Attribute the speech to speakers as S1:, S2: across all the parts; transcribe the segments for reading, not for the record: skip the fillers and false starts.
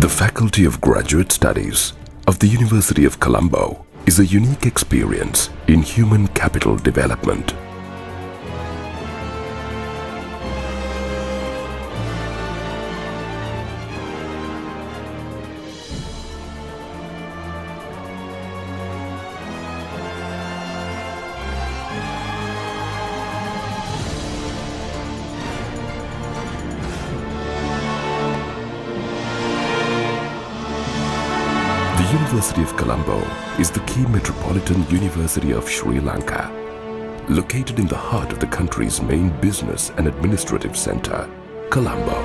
S1: The Faculty of Graduate Studies of the University of Colombo is a unique experience in human capital development. The University of Colombo is the key metropolitan university of Sri Lanka, located in the heart of the country's main business and administrative center, Colombo.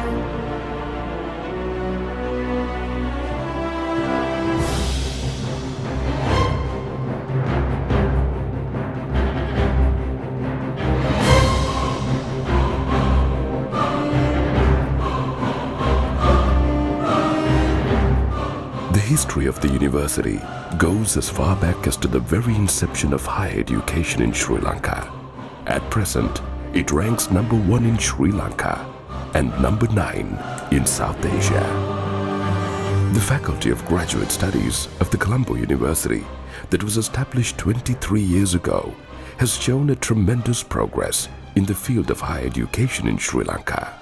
S1: The history of the university goes as far back as to the very inception of higher education in Sri Lanka. At present, it ranks number 1 in Sri Lanka and number 9 in South Asia. The Faculty of Graduate Studies of the Colombo University, that was established 23 years ago, has shown a tremendous progress in the field of higher education in Sri Lanka.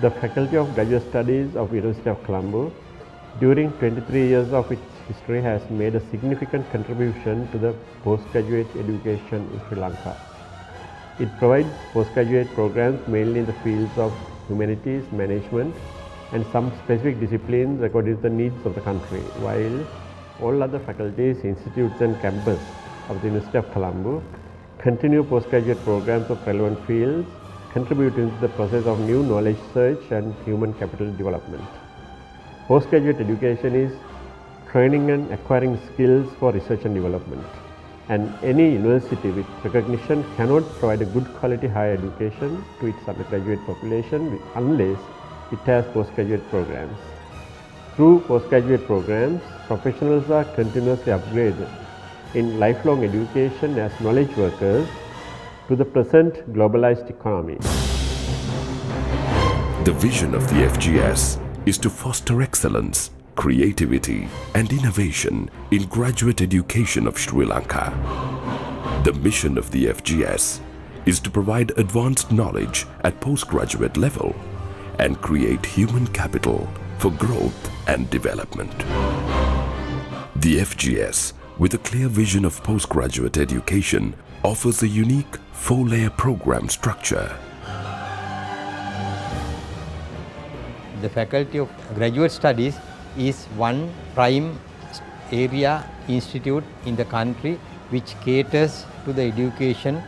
S2: The Faculty of Graduate Studies of University of Colombo during 23 years of its history has made a significant contribution to the postgraduate education in Sri Lanka. It provides postgraduate programs mainly in the fields of humanities, management and some specific disciplines according to the needs of the country, while all other faculties, institutes and campus of the University of Colombo continue postgraduate programs of relevant fields, contributing to the process of new knowledge search and human capital development. Postgraduate education is training and acquiring skills for research and development, and any university with recognition cannot provide a good quality higher education to its undergraduate population unless it has postgraduate programs. Through postgraduate programs, professionals are continuously upgraded in lifelong education as knowledge workers to the present globalized economy.
S1: The vision of the FGS is to foster excellence, creativity and innovation in graduate education of Sri Lanka. The mission of the FGS is to provide advanced knowledge at postgraduate level and create human capital for growth and development. The FGS, with a clear vision of postgraduate education, offers a unique 4-layer program structure.
S3: The Faculty of Graduate Studies is one prime area institute in the country which caters to the education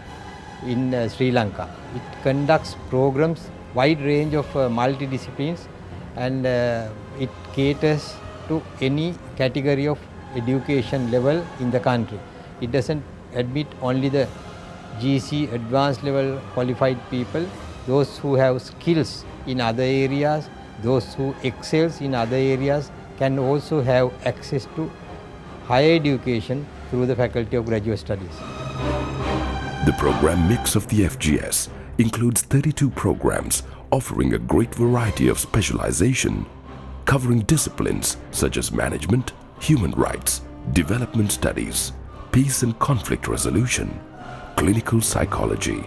S3: in Sri Lanka. It conducts programs, wide range of multidisciplines, and it caters to any category of education level in the country. It doesn't admit only the GC advanced level qualified people, those who have skills in other areas, those who excels in other areas can also have access to higher education through the Faculty of Graduate Studies.
S1: The program mix of the FGS includes 32 programs offering a great variety of specialization, covering disciplines such as management, human rights, development studies, peace and conflict resolution, clinical psychology,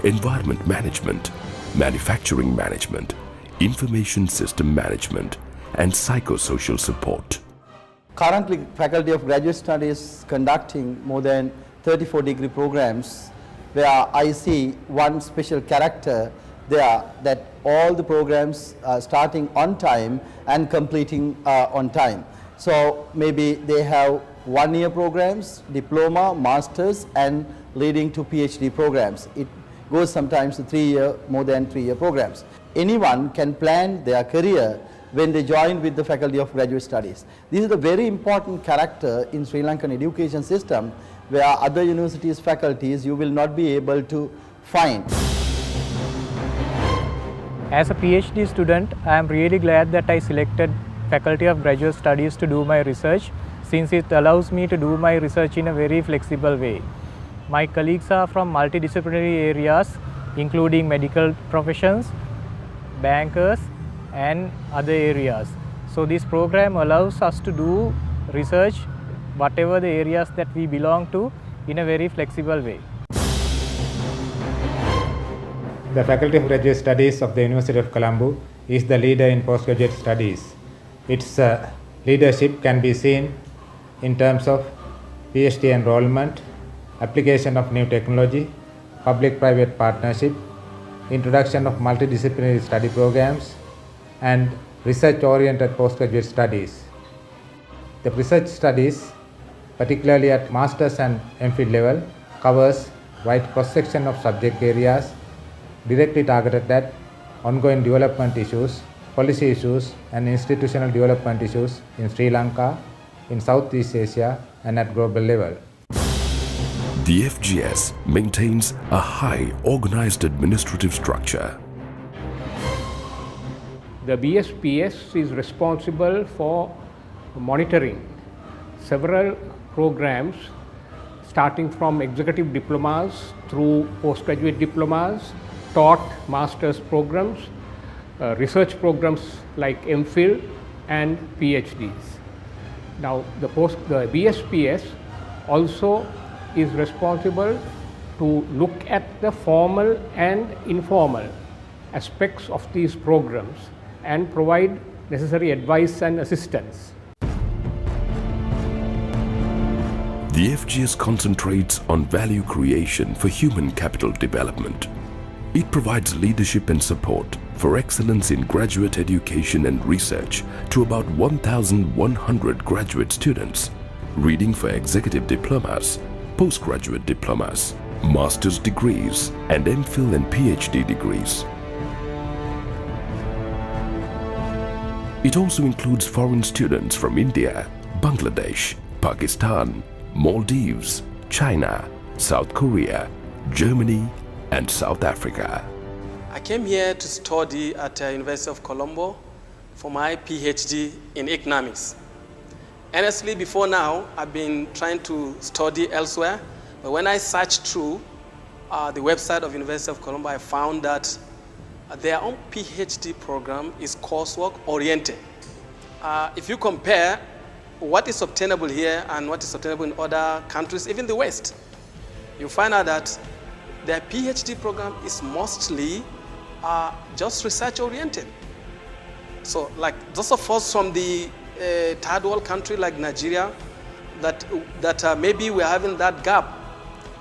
S1: environment management, manufacturing management, information system management and psychosocial support.
S4: Currently, Faculty of Graduate Studies is conducting more than 34 degree programs, where I see one special character there, that all the programs are starting on time and completing on time. So maybe they have 1-year programs, diploma, masters and leading to PhD programs. It goes sometimes to 3-year, more than 3-year programs. Anyone can plan their career when they join with the Faculty of Graduate Studies. This is a very important character in Sri Lankan education system, where other universities, faculties, you will not be able to find.
S5: As a PhD student, I am really glad that I selected Faculty of Graduate Studies to do my research, since it allows me to do my research in a very flexible way. My colleagues are from multidisciplinary areas, including medical professions, bankers and other areas. So this program allows us to do research, whatever the areas that we belong to, in a very flexible way.
S6: The Faculty of Graduate Studies of the University of Colombo is the leader in postgraduate studies. Its leadership can be seen in terms of PhD enrollment, application of new technology, public-private partnership, introduction of multidisciplinary study programs, and research-oriented postgraduate studies. The research studies, particularly at master's and MPhil level, covers wide cross-section of subject areas directly targeted at ongoing development issues, policy issues, and institutional development issues in Sri Lanka, in Southeast Asia, and at global level.
S1: The FGS maintains a high organized administrative structure.
S7: The BSPS is responsible for monitoring several programs starting from executive diplomas through postgraduate diplomas, taught master's programs, research programs like MPhil and PhDs. Now the BSPS also is responsible to look at the formal and informal aspects of these programs and provide necessary advice and assistance.
S1: The FGS concentrates on value creation for human capital development. It provides leadership and support for excellence in graduate education and research to about 1,100 graduate students, reading for executive diplomas, postgraduate diplomas, master's degrees, and MPhil and PhD degrees. It also includes foreign students from India, Bangladesh, Pakistan, Maldives, China, South Korea, Germany, and South Africa.
S8: I came here to study at the University of Colombo for my PhD in economics. Honestly, before now, I've been trying to study elsewhere, but when I searched through the website of University of Colombo, I found that their own PhD program is coursework oriented. If you compare what is obtainable here and what is obtainable in other countries, even the West, you find out that their PhD program is mostly just research oriented. So like those of us from the third world country like Nigeria, that maybe we're having that gap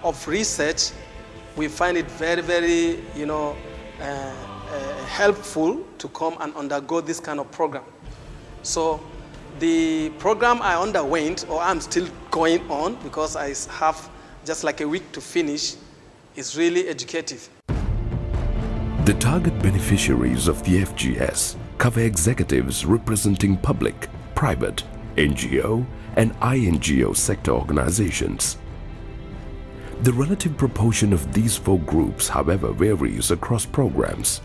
S8: of research, we find it very, very, helpful to come and undergo this kind of program. So the program I underwent, or I'm still going on because I have just like a week to finish, is really educative.
S1: The target beneficiaries of the FGS cover executives representing public, private, NGO, and INGO sector organizations. The relative proportion of these four groups, however, varies across programs,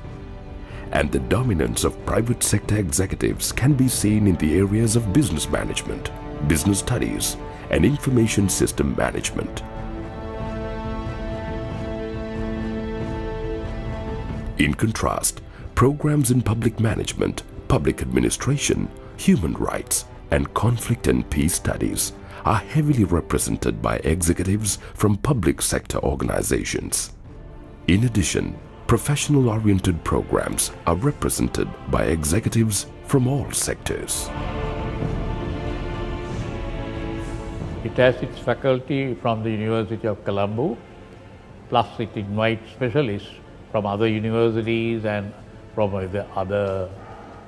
S1: and the dominance of private sector executives can be seen in the areas of business management, business studies, and information system management. In contrast, programs in public management, public administration, human rights, and conflict and peace studies are heavily represented by executives from public sector organizations. In addition, professional-oriented programs are represented by executives from all sectors.
S9: It has its faculty from the University of Colombo, plus it invites specialists from other universities and from the other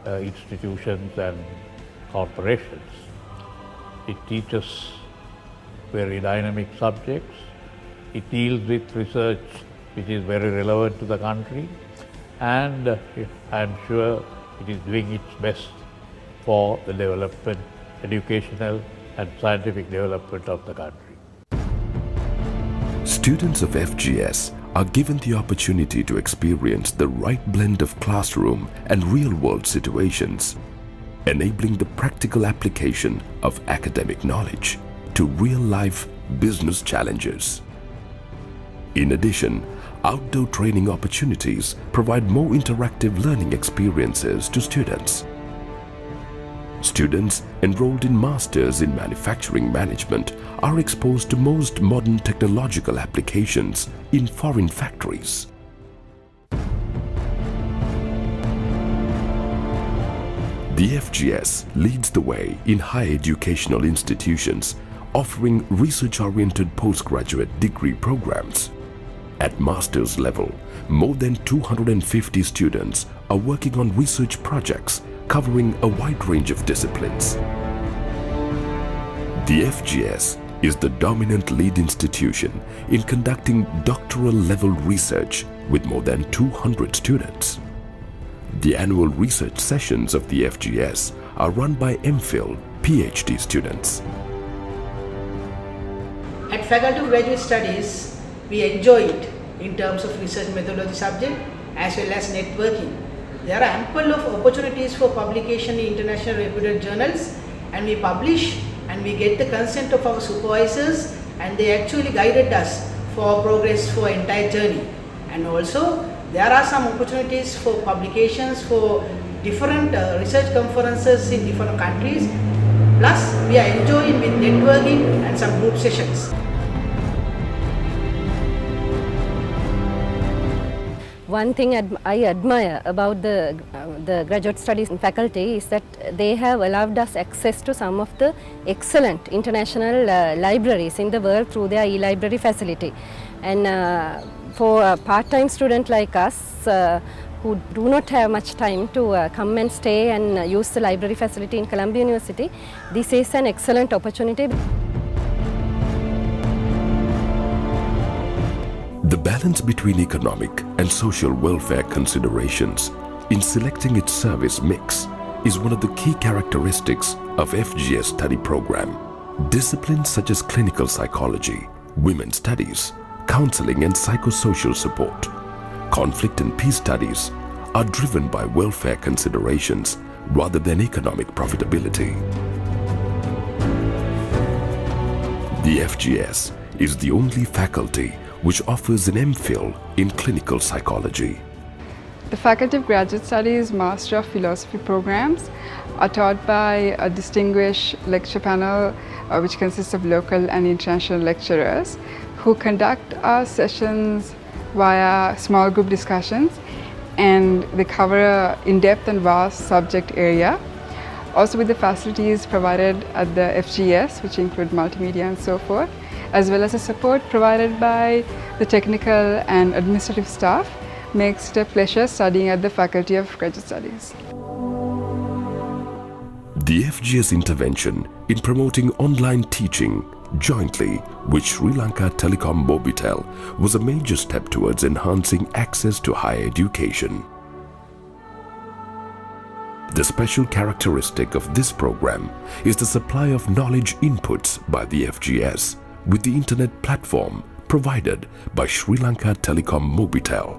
S9: institutions and corporations. It teaches very dynamic subjects. It deals with research which is very relevant to the country, and I'm sure it is doing its best for the development, educational and scientific development of the country.
S1: Students of FGS are given the opportunity to experience the right blend of classroom and real-world situations, enabling the practical application of academic knowledge to real-life business challenges. In addition, outdoor training opportunities provide more interactive learning experiences to students. Students enrolled in Masters in Manufacturing Management are exposed to most modern technological applications in foreign factories. The FGS leads the way in higher educational institutions offering research-oriented postgraduate degree programs. At master's level, more than 250 students are working on research projects covering a wide range of disciplines. The FGS is the dominant lead institution in conducting doctoral-level research with more than 200 students. The annual research sessions of the FGS are run by MPhil, PhD students.
S10: At Faculty of Graduate Studies, we enjoy it in terms of research methodology subject as well as networking. There are ample of opportunities for publication in international reputed journals, and we publish and we get the consent of our supervisors, and they actually guided us for our progress for entire journey. And also there are some opportunities for publications for different research conferences in different countries. Plus we are enjoying with networking and some group sessions.
S11: One thing I admire about the graduate studies faculty is that they have allowed us access to some of the excellent international libraries in the world through their e-library facility. And for a part-time student like us who do not have much time to come and stay and use the library facility in Columbia University, this is an excellent opportunity.
S1: The balance between economic and social welfare considerations in selecting its service mix is one of the key characteristics of FGS study program. Disciplines such as clinical psychology, women's studies, counseling and psychosocial support, conflict and peace studies are driven by welfare considerations rather than economic profitability. The FGS is the only faculty which offers an MPhil in clinical psychology.
S12: The Faculty of Graduate Studies Master of Philosophy programs are taught by a distinguished lecture panel which consists of local and international lecturers who conduct our sessions via small group discussions, and they cover an in-depth and vast subject area. Also with the facilities provided at the FGS, which include multimedia and so forth, as well as the support provided by the technical and administrative staff, makes it a pleasure studying at the Faculty of Graduate Studies.
S1: The FGS intervention in promoting online teaching jointly with Sri Lanka Telecom Mobitel was a major step towards enhancing access to higher education. The special characteristic of this program is the supply of knowledge inputs by the FGS with the internet platform provided by Sri Lanka Telecom Mobitel.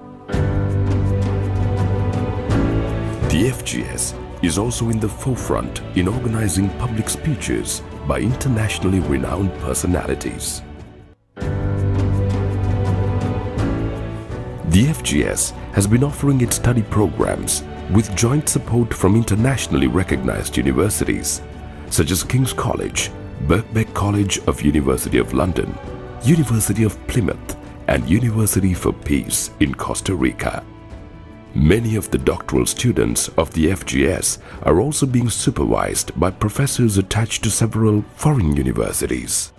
S1: The FGS is also in the forefront in organizing public speeches by internationally renowned personalities. The FGS has been offering its study programs with joint support from internationally recognized universities such as King's College, Birkbeck College of University of London, University of Plymouth and University for Peace in Costa Rica. Many of the doctoral students of the FGS are also being supervised by professors attached to several foreign universities.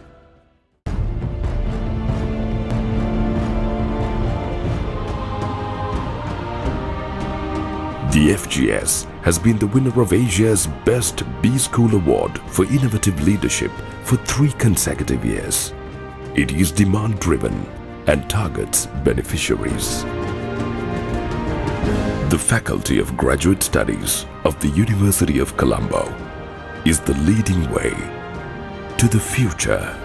S1: The FGS has been the winner of Asia's Best B-School Award for Innovative Leadership for 3 consecutive years. It is demand-driven and targets beneficiaries. The Faculty of Graduate Studies of the University of Colombo is the leading way to the future.